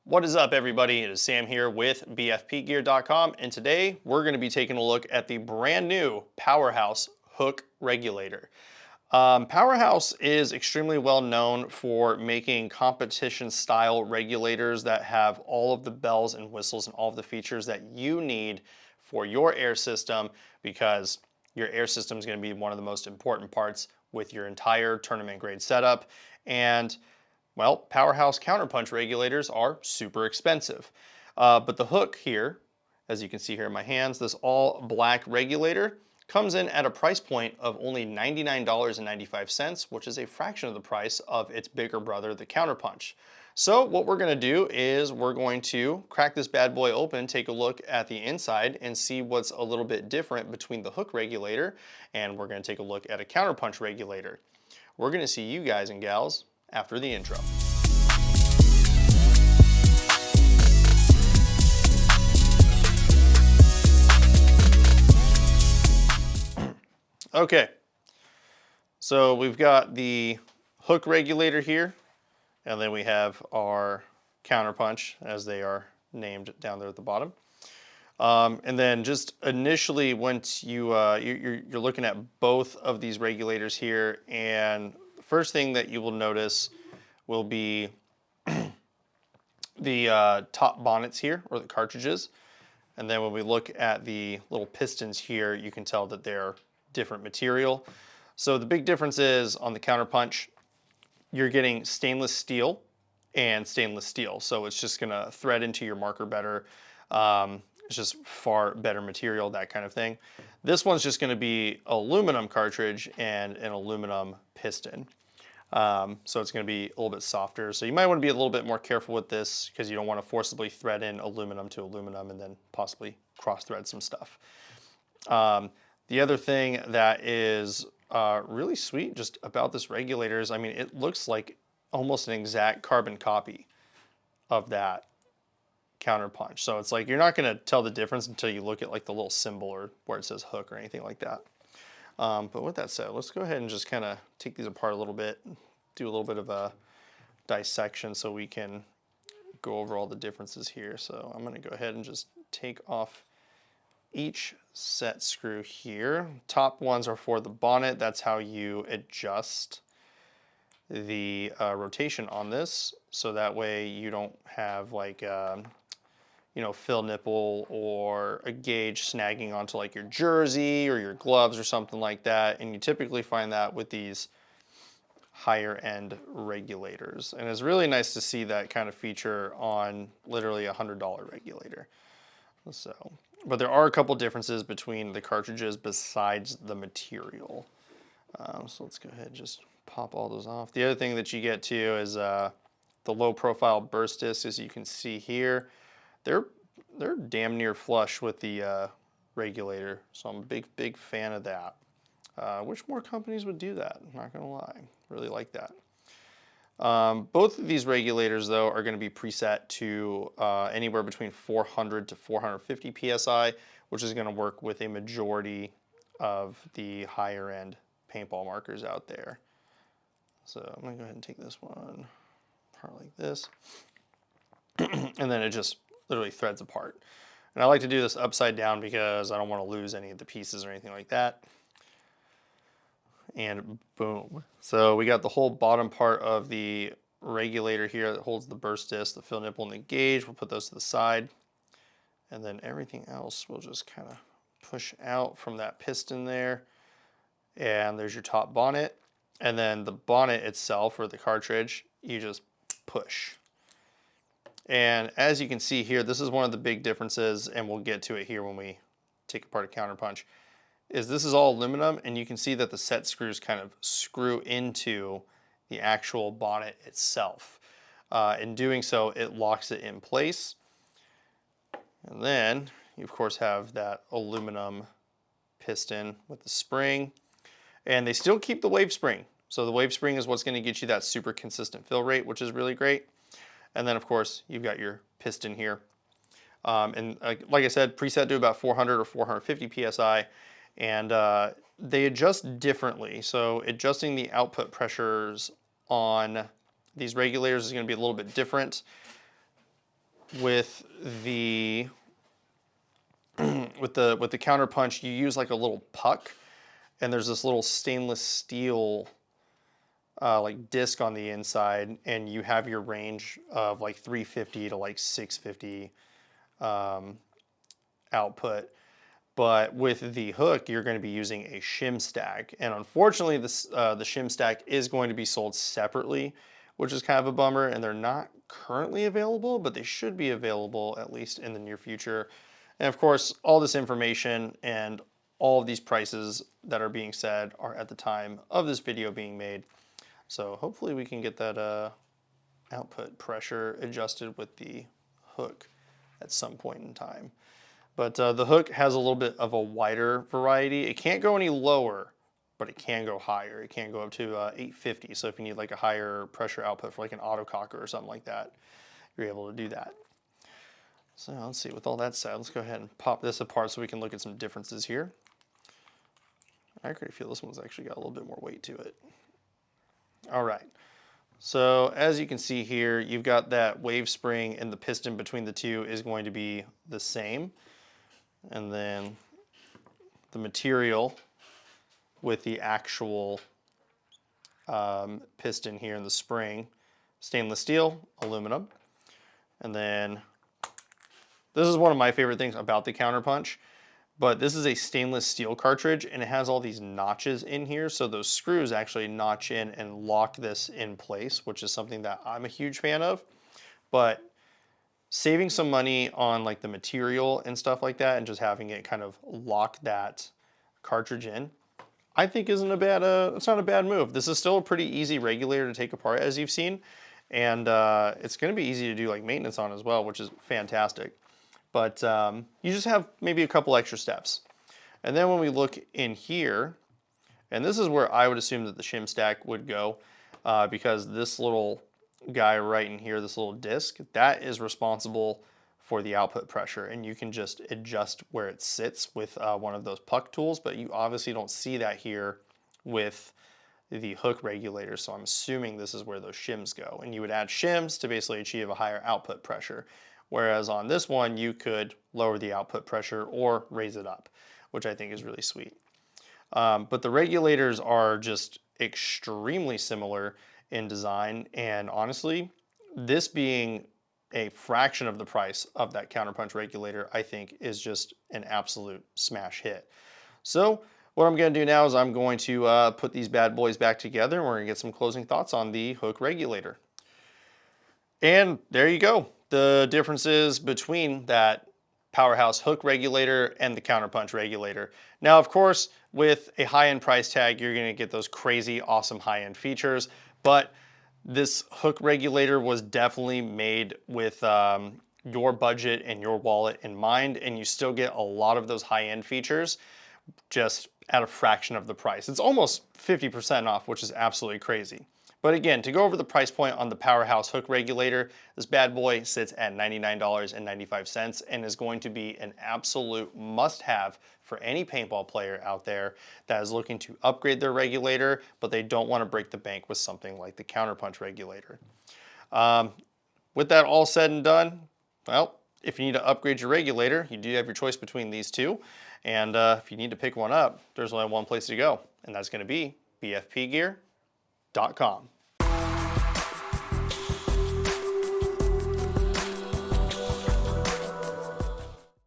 What is up, everybody? It is Sam here with BFPGear.com, and today we're going to be taking a look at the brand new Powerhouse HOOK Regulator. Powerhouse is extremely well known for making competition-style regulators that have all of the bells and whistles and all of the features that you need for your air system, because your air system is going to be one of the most important parts with your entire tournament-grade setup. And well, Powerhouse counterpunch regulators are super expensive. But the hook here, as you can see here in my hands, this all black regulator comes in at a price point of only $99.95, which is a fraction of the price of its bigger brother, the Counterpunch. So what we're gonna do is we're going to crack this bad boy open, take a look at the inside and see what's a little bit different between the hook regulator, and we're gonna take a look at a counterpunch regulator. We're gonna see you guys and gals after the intro. Okay, so we've got the hook regulator here, and then we have our counterpunch, as they are named down there at the bottom. And then just initially, once you're looking at both of these regulators here, and the first thing that you will notice will be the top bonnets here, or the cartridges. And then when we look at the little pistons here, you can tell that they're different material. So the big difference is on the counterpunch, you're getting stainless steel and stainless steel. So it's just gonna thread into your marker better. It's just far better material, that kind of thing. This one's just gonna be aluminum cartridge and an aluminum piston. So it's going to be a little bit softer. So you might want to be a little bit more careful with this, because you don't want to forcibly thread in aluminum to aluminum and then possibly cross thread some stuff. The other thing that is really sweet just about this regulator is, I mean, it looks like almost an exact carbon copy of that counterpunch. So it's like you're not going to tell the difference until you look at like the little symbol or where it says hook or anything like that. But with that said, let's go ahead and just kind of take these apart a little bit, do a little bit of a dissection so we can go over all the differences here. So I'm going to go ahead and just take off each set screw here. Top ones are for the bonnet. That's how you adjust the rotation on this. So that way you don't have like fill nipple or a gauge snagging onto like your jersey or your gloves or something like that. And you typically find that with these higher end regulators. And it's really nice to see that kind of feature on literally a $100 regulator. So, but there are a couple differences between the cartridges besides the material. So let's go ahead and just pop all those off. The other thing that you get too is the low profile burst discs, as you can see here. They're damn near flush with the regulator, so I'm a big fan of that. Wish more companies would do that, I'm not gonna lie. Really like that. Both of these regulators though are gonna be preset to anywhere between 400 to 450 PSI, which is gonna work with a majority of the higher end paintball markers out there. So I'm gonna go ahead and take this one apart like this. And then it just literally threads apart. And I like to do this upside down because I don't want to lose any of the pieces or anything like that. And boom. So we got the whole bottom part of the regulator here that holds the burst disc, the fill nipple, and the gauge. We'll put those to the side. And then everything else will just kind of push out from that piston there. And there's your top bonnet. And then the bonnet itself, or the cartridge, you just push. And as you can see here, this is one of the big differences, and we'll get to it here when we take apart a counterpunch, is this is all aluminum, and you can see that the set screws kind of screw into the actual bonnet itself. In doing so, it locks it in place. And then you of course have that aluminum piston with the spring, and they still keep the wave spring. So the wave spring is what's going to get you that super consistent fill rate, which is really great. And then of course you've got your piston here. And like I said, preset to about 400 or 450 PSI, and they adjust differently. So adjusting the output pressures on these regulators is going to be a little bit different. with the with the Counterpunch, you use like a little puck, and there's this little stainless steel like disc on the inside, and you have your range of like 350 to like 650 output. But with the hook, you're going to be using a shim stack, and unfortunately, this the shim stack is going to be sold separately, which is kind of a bummer. And they're not currently available, but they should be available at least in the near future. And of course, all this information and all of these prices that are being said are at the time of this video being made. So hopefully we can get that output pressure adjusted with the hook at some point in time. But the hook has a little bit of a wider variety. It can't go any lower, but it can go higher. It can go up to 850. So if you need like a higher pressure output for like an autococker or something like that, you're able to do that. So let's see, with all that said, let's go ahead and pop this apart so we can look at some differences here. I already feel this one's actually got a little bit more weight to it. All right. So as you can see here, you've got that wave spring, and the piston between the two is going to be the same. And then the material with the actual piston here in the spring, stainless steel, aluminum. And then this is one of my favorite things about the Counterpunch, but this is a stainless steel cartridge, and it has all these notches in here. So those screws actually notch in and lock this in place, which is something that I'm a huge fan of. But saving some money on like the material and stuff like that, and just having it kind of lock that cartridge in, I think isn't a bad, it's not a bad move. This is still a pretty easy regulator to take apart, as you've seen. And it's gonna be easy to do like maintenance on as well, which is fantastic. But you just have maybe a couple extra steps. And then when we look in here, and this is where I would assume that the shim stack would go, because this little guy right in here, this little disc, that is responsible for the output pressure, and you can just adjust where it sits with one of those puck tools, but you obviously don't see that here with the hook regulator, so I'm assuming this is where those shims go, and you would add shims to basically achieve a higher output pressure. Whereas on this one, you could lower the output pressure or raise it up, which I think is really sweet. But the regulators are just extremely similar in design, and honestly, this being a fraction of the price of that Counterpunch regulator, I think is just an absolute smash hit. So what I'm going to do now is I'm going to put these bad boys back together, and we're going to get some closing thoughts on the hook regulator. And there you go. The differences between that Powerhouse hook regulator and the Counterpunch regulator. Now, of course, with a high-end price tag, you're going to get those crazy, awesome high-end features, but this hook regulator was definitely made with your budget and your wallet in mind, and you still get a lot of those high-end features just at a fraction of the price. It's almost 50% off, which is absolutely crazy. But again, to go over the price point on the Powerhouse hook regulator, this bad boy sits at $99.95 and is going to be an absolute must-have for any paintball player out there that is looking to upgrade their regulator, but they don't want to break the bank with something like the Counterpunch regulator. With that all said and done, well, if you need to upgrade your regulator, you do have your choice between these two. And if you need to pick one up, there's only one place to go, and that's going to be BFPGear.com.